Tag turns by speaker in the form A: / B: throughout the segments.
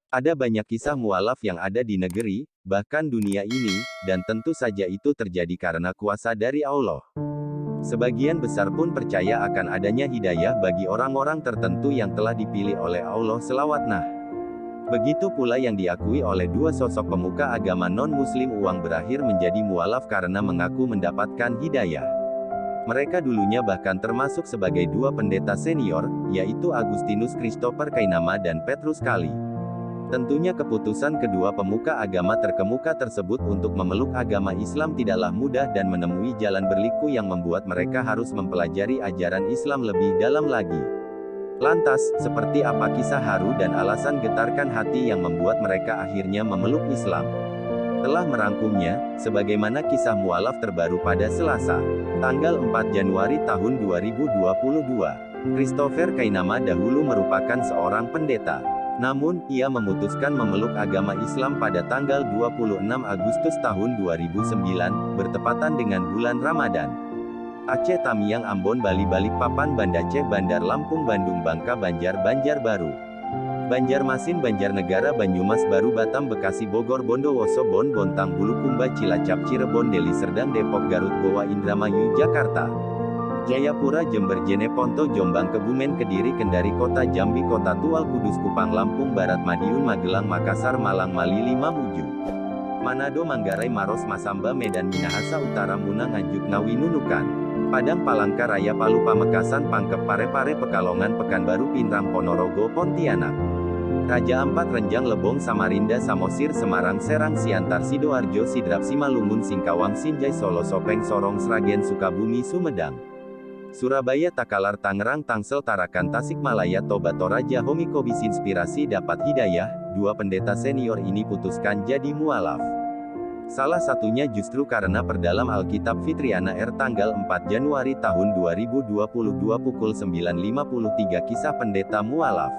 A: Ada banyak kisah mualaf yang ada di negeri, bahkan dunia ini, dan tentu saja itu terjadi karena kuasa dari Allah. Sebagian besar pun percaya akan adanya hidayah bagi orang-orang tertentu yang telah dipilih oleh Allah selawat nah. Begitu pula yang diakui oleh dua sosok pemuka agama non-muslim uang berakhir menjadi mualaf karena mengaku mendapatkan hidayah. Mereka dulunya bahkan termasuk sebagai dua pendeta senior, yaitu Agustinus Christopher Kainama dan Petrus Kali. Tentunya keputusan kedua pemuka agama terkemuka tersebut untuk memeluk agama Islam tidaklah mudah dan menemui jalan berliku yang membuat mereka harus mempelajari ajaran Islam lebih dalam lagi. Lantas, seperti apa kisah haru dan alasan getarkan hati yang membuat mereka akhirnya memeluk Islam? Telah merangkumnya, sebagaimana kisah mualaf terbaru pada Selasa, tanggal 4 Januari tahun 2022. Christopher Kainama dahulu merupakan seorang pendeta. Namun, ia memutuskan memeluk agama Islam pada tanggal 26 Agustus tahun 2009, bertepatan dengan bulan Ramadan. Aceh Tamiang Ambon Bali Balikpapan Banda Aceh Bandar Lampung Bandung Bangka Banjar Banjarbaru Banjarmasin Banjarnegara Banyumas Baru Batam Bekasi Bogor Bondowoso Bon Bontang Bulukumba Cilacap Cirebon Deli Serdang Depok Garut Goa Indramayu Jakarta Jayapura Jember Jeneponto Jombang Kebumen Kediri Kendari Kota Jambi Kota Tual Kudus Kupang Lampung Barat Madiun Magelang Makassar Malang Malili Mamuju Manado Manggarai Maros Masamba Medan Minahasa Utara Munang Nganjuk Ngawi Nunukan Padang Palangka Raya Palu Pamekasan Pangkep Parepare Pekalongan Pekanbaru Pinrang Ponorogo Pontianak Raja Ampat Renjang Lebong Samarinda Samosir Semarang Serang Siantar Sidoarjo Sidrap Simalungun Singkawang Sinjai Solo Sopeng Sorong Sragen Sukabumi Sumedang Surabaya Takalar Tangerang Tangsel Tarakan Tasikmalaya Toba Toraja Homikobis inspirasi dapat hidayah, dua pendeta senior ini putuskan jadi mualaf. Salah satunya justru karena perdalam Alkitab Fitriana R tanggal 4 Januari tahun 2022 pukul 9.53 kisah pendeta mualaf.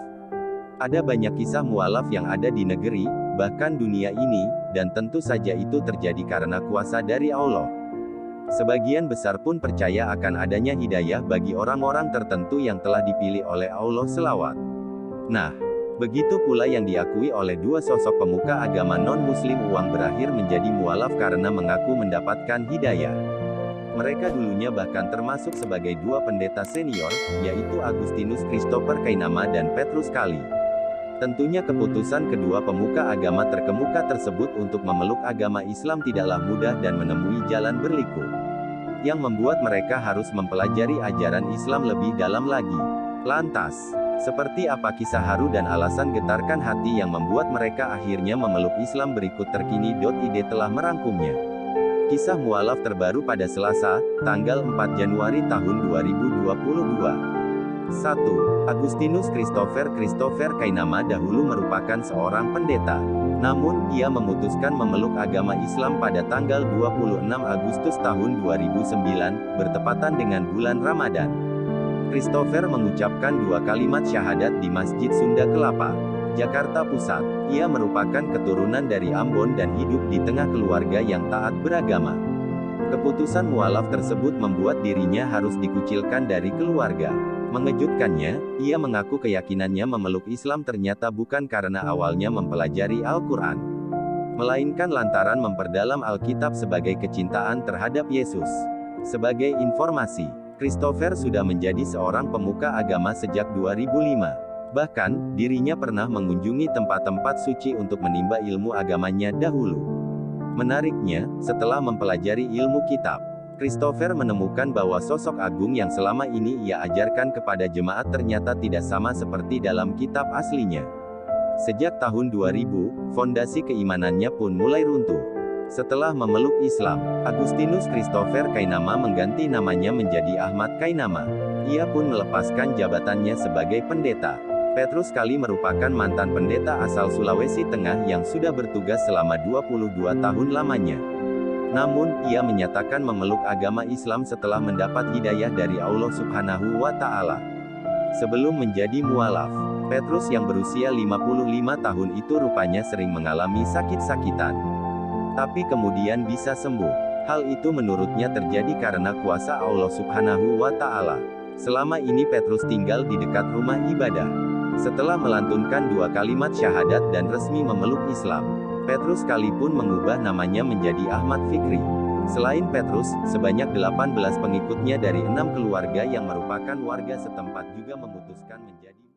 A: Ada banyak kisah mualaf yang ada di negeri, bahkan dunia ini, dan tentu saja itu terjadi karena kuasa dari Allah. Sebagian besar pun percaya akan adanya hidayah bagi orang-orang tertentu yang telah dipilih oleh Allah selawat. Nah, begitu pula yang diakui oleh dua sosok pemuka agama non-muslim uang berakhir menjadi mualaf karena mengaku mendapatkan hidayah. Mereka dulunya bahkan termasuk sebagai dua pendeta senior, yaitu Agustinus Christopher Kainama dan Petrus Kali. Tentunya keputusan kedua pemuka agama terkemuka tersebut untuk memeluk agama Islam tidaklah mudah dan menemui jalan berliku, yang membuat mereka harus mempelajari ajaran Islam lebih dalam lagi. Lantas, seperti apa kisah haru dan alasan getarkan hati yang membuat mereka akhirnya memeluk Islam berikut terkini.id telah merangkumnya. Kisah mualaf terbaru pada Selasa, tanggal 4 Januari tahun 2022. 1. Agustinus Christopher Kainama dahulu merupakan seorang pendeta. Namun, ia memutuskan memeluk agama Islam pada tanggal 26 Agustus tahun 2009, bertepatan dengan bulan Ramadan. Christopher mengucapkan dua kalimat syahadat di Masjid Sunda Kelapa, Jakarta Pusat. Ia merupakan keturunan dari Ambon dan hidup di tengah keluarga yang taat beragama. Keputusan mualaf tersebut membuat dirinya harus dikucilkan dari keluarga. Mengejutkannya, ia mengaku keyakinannya memeluk Islam ternyata bukan karena awalnya mempelajari Al-Quran, melainkan lantaran memperdalam Alkitab sebagai kecintaan terhadap Yesus. Sebagai informasi, Christopher sudah menjadi seorang pemuka agama sejak 2005. Bahkan, dirinya pernah mengunjungi tempat-tempat suci untuk menimba ilmu agamanya dahulu. Menariknya, setelah mempelajari ilmu kitab, Christopher menemukan bahwa sosok agung yang selama ini ia ajarkan kepada jemaat ternyata tidak sama seperti dalam kitab aslinya. Sejak tahun 2000, fondasi keimanannya pun mulai runtuh. Setelah memeluk Islam, Agustinus Christopher Kainama mengganti namanya menjadi Ahmad Kainama. Ia pun melepaskan jabatannya sebagai pendeta. Petrus Kali merupakan mantan pendeta asal Sulawesi Tengah yang sudah bertugas selama 22 tahun lamanya. Namun, ia menyatakan memeluk agama Islam setelah mendapat hidayah dari Allah Subhanahu wa Ta'ala. Sebelum menjadi mualaf, Petrus yang berusia 55 tahun itu rupanya sering mengalami sakit-sakitan. Tapi kemudian bisa sembuh. Hal itu menurutnya terjadi karena kuasa Allah Subhanahu wa Ta'ala. Selama ini Petrus tinggal di dekat rumah ibadah. Setelah melantunkan 2 kalimat syahadat dan resmi memeluk Islam, Petrus sekalipun mengubah namanya menjadi Ahmad Fikri. Selain Petrus, sebanyak 18 pengikutnya dari 6 keluarga yang merupakan warga setempat juga memutuskan menjadi